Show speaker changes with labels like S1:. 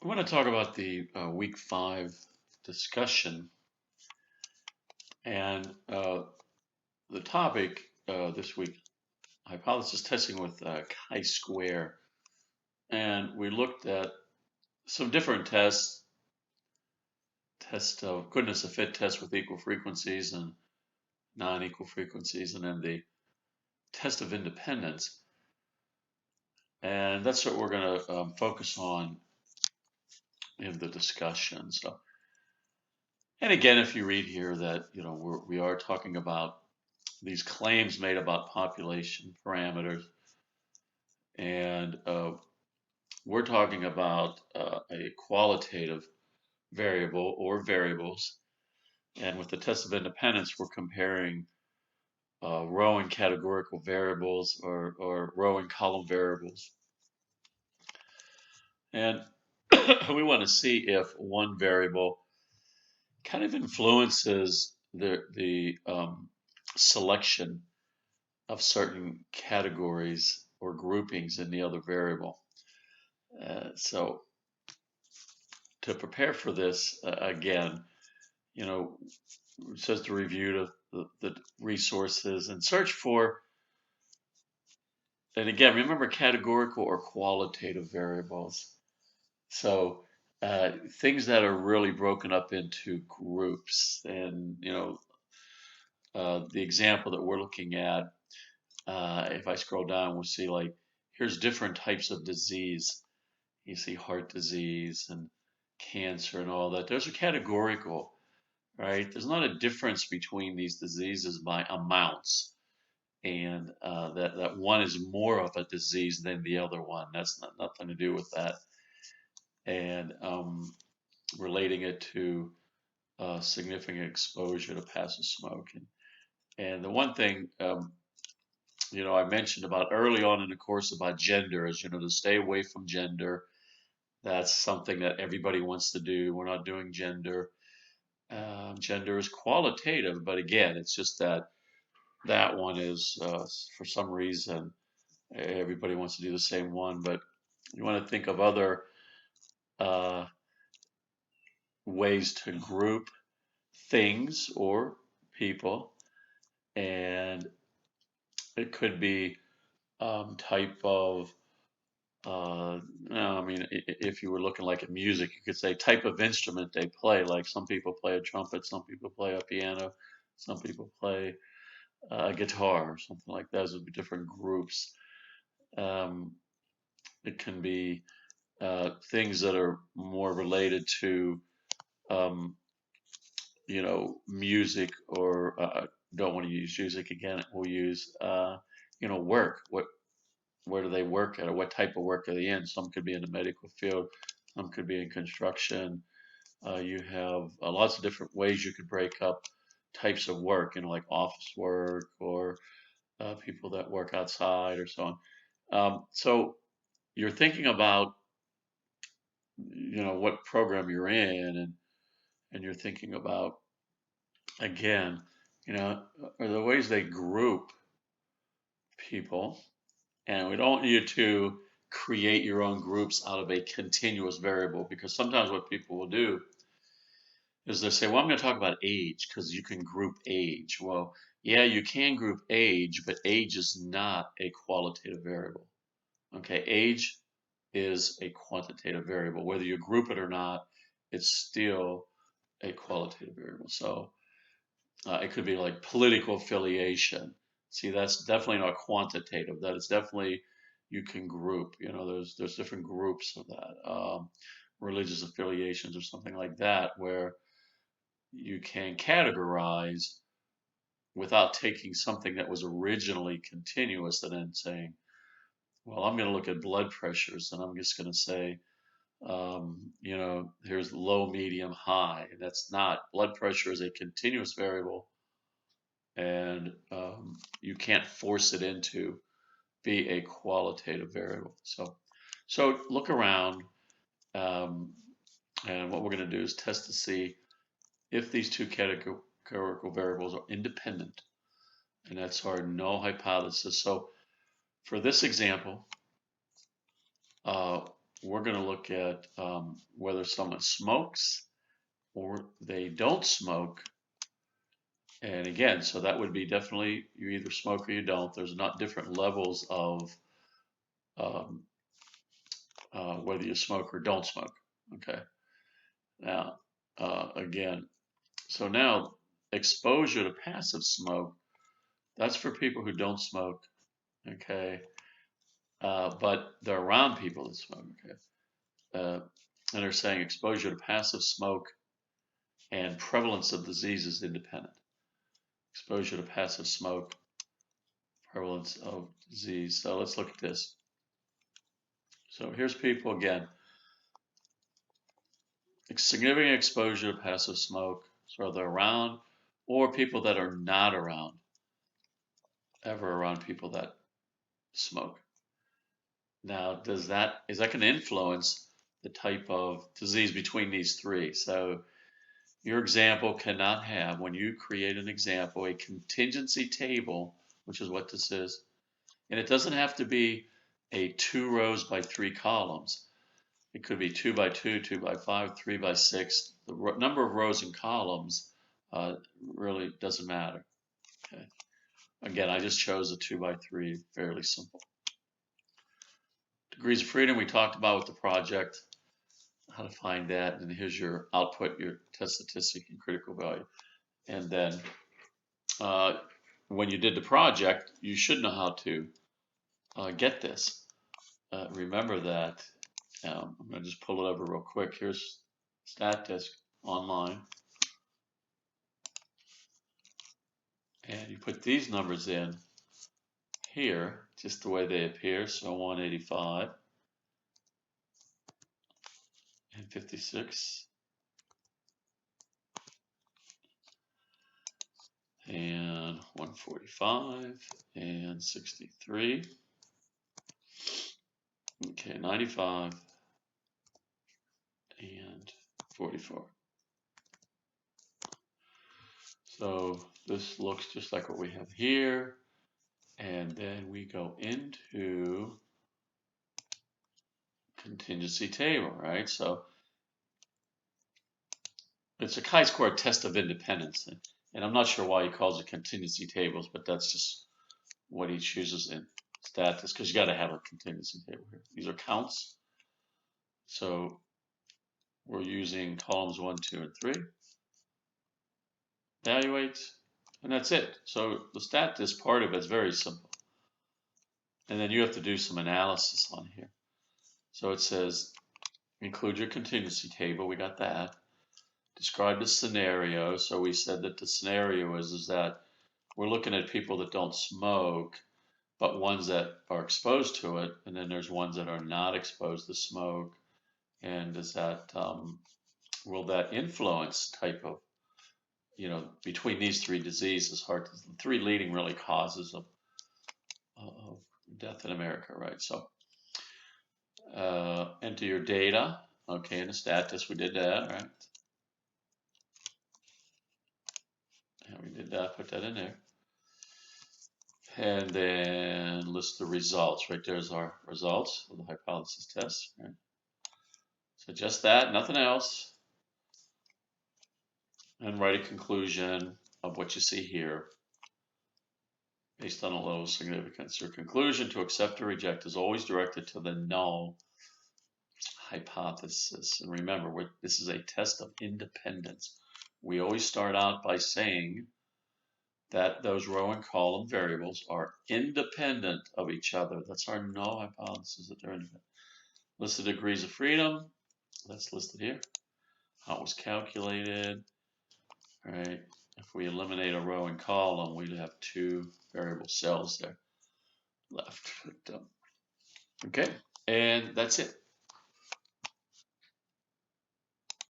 S1: I want to talk about the week 5 discussion, and the topic this week, hypothesis testing with chi-square. And we looked at some different test of goodness of fit tests with equal frequencies and non-equal frequencies, and then the test of independence. And that's what we're going to focus on in the discussion. So, and again, if you read here that we are talking about these claims made about population parameters, and we're talking about a qualitative variable or variables. And with the test of independence, we're comparing row and categorical variables or row and column variables. And we want to see if one variable kind of influences the selection of certain categories or groupings in the other variable. So to prepare for this, again, it says to review the resources and search for, and again, remember categorical or qualitative variables. So things that are really broken up into groups. And, the example that we're looking at, if I scroll down, we'll see like, here's different types of disease. You see heart disease and cancer and all that. Those are categorical, right? There's not a difference between these diseases by amounts, and that one is more of a disease than the other one. That's nothing to do with that. And relating it to significant exposure to passive smoke. And the one thing, I mentioned about early on in the course about gender is, to stay away from gender. That's something that everybody wants to do. We're not doing gender. Gender is qualitative, but again, it's just that one is, for some reason, everybody wants to do the same one. But you want to think of other uh, ways to group things or people, and it could be type of no, I mean, if you were looking like at music, you could say type of instrument they play. Like some people play a trumpet, some people play a piano, some people play a guitar or something like that. Those would be different groups. Um, it can be things that are more related to, um, music, or don't want to use music again. We'll use, work. Where do they work at, or what type of work are they in? Some could be in the medical field, some could be in construction. You have lots of different ways you could break up types of work, like office work or people that work outside or so on. So you're thinking about, what program you're in, and you're thinking about, again, are the ways they group people. And we don't want you to create your own groups out of a continuous variable, because sometimes what people will do is they say, well, I'm going to talk about age because you can group age. Well, yeah, you can group age, but age is not a qualitative variable. Okay, age is a quantitative variable. Whether you group it or not, it's still a qualitative variable. So it could be like political affiliation. See, that's definitely not quantitative. That is definitely, you can group. There's different groups of that. Religious affiliations or something like that, where you can categorize without taking something that was originally continuous and then saying, well, I'm going to look at blood pressures and I'm just going to say, here's low, medium, high. That's not, blood pressure is a continuous variable, and you can't force it into be a qualitative variable. So look around, um, and what we're going to do is test to see if these two categorical variables are independent, and that's our null hypothesis. So for this example, uh, we're going to look at whether someone smokes or they don't smoke. And again, so that would be definitely you either smoke or you don't. There's not different levels of um, whether you smoke or don't smoke. Okay. Now, again, so now exposure to passive smoke, that's for people who don't smoke. Okay. But they're around people that smoke. Okay. And they're saying exposure to passive smoke and prevalence of disease is independent. Exposure to passive smoke, prevalence of disease. So let's look at this. So here's people again. Significant exposure to passive smoke, so they're around, or people that are not around, ever around people that smoke. Now, is that going to influence the type of disease between these three? So your example cannot have, when you create an example, a contingency table, which is what this is, and it doesn't have to be a 2 rows by 3 columns. It could be 2 by 2, 2 by 5, 3 by 6. The number of rows and columns really doesn't matter. Okay. Again, I just chose a 2 by 3, fairly simple. Degrees of freedom we talked about with the project, how to find that, and here's your output, your test statistic and critical value. And then when you did the project, you should know how to get this. Remember that. I'm going to just pull it over real quick. Here's StatDisk online. And you put these numbers in here, just the way they appear. So 185 and 56 and 145 and 63. Okay, 95 and 44. So this looks just like what we have here. And then we go into contingency table, right? So it's a chi-square test of independence. And I'm not sure why he calls it contingency tables, but that's just what he chooses in StatDisk, because you got to have a contingency table here. These are counts. So we're using columns 1, 2, and 3. Evaluate, and that's it. So the StatDisk part of it is very simple. And then you have to do some analysis on here. So it says, include your contingency table. We got that. Describe the scenario. So we said that the scenario is that we're looking at people that don't smoke, but ones that are exposed to it, and then there's ones that are not exposed to smoke. And does that will that influence type of, between these three diseases, the three leading really causes of death in America, right? So enter your data. Okay, in the StatDisk we did that, right? And we did that, put that in there. And then list the results. Right there's our results of the hypothesis test. Right? So just that, nothing else. And write a conclusion of what you see here based on a low significance. Your conclusion to accept or reject is always directed to the null hypothesis. And remember, this is a test of independence. We always start out by saying that those row and column variables are independent of each other. That's our null hypothesis, that they're independent. List the degrees of freedom. That's listed here. How it was calculated. All right. If we eliminate a row and column, we'd have 2 variable cells there left. Okay. And that's it.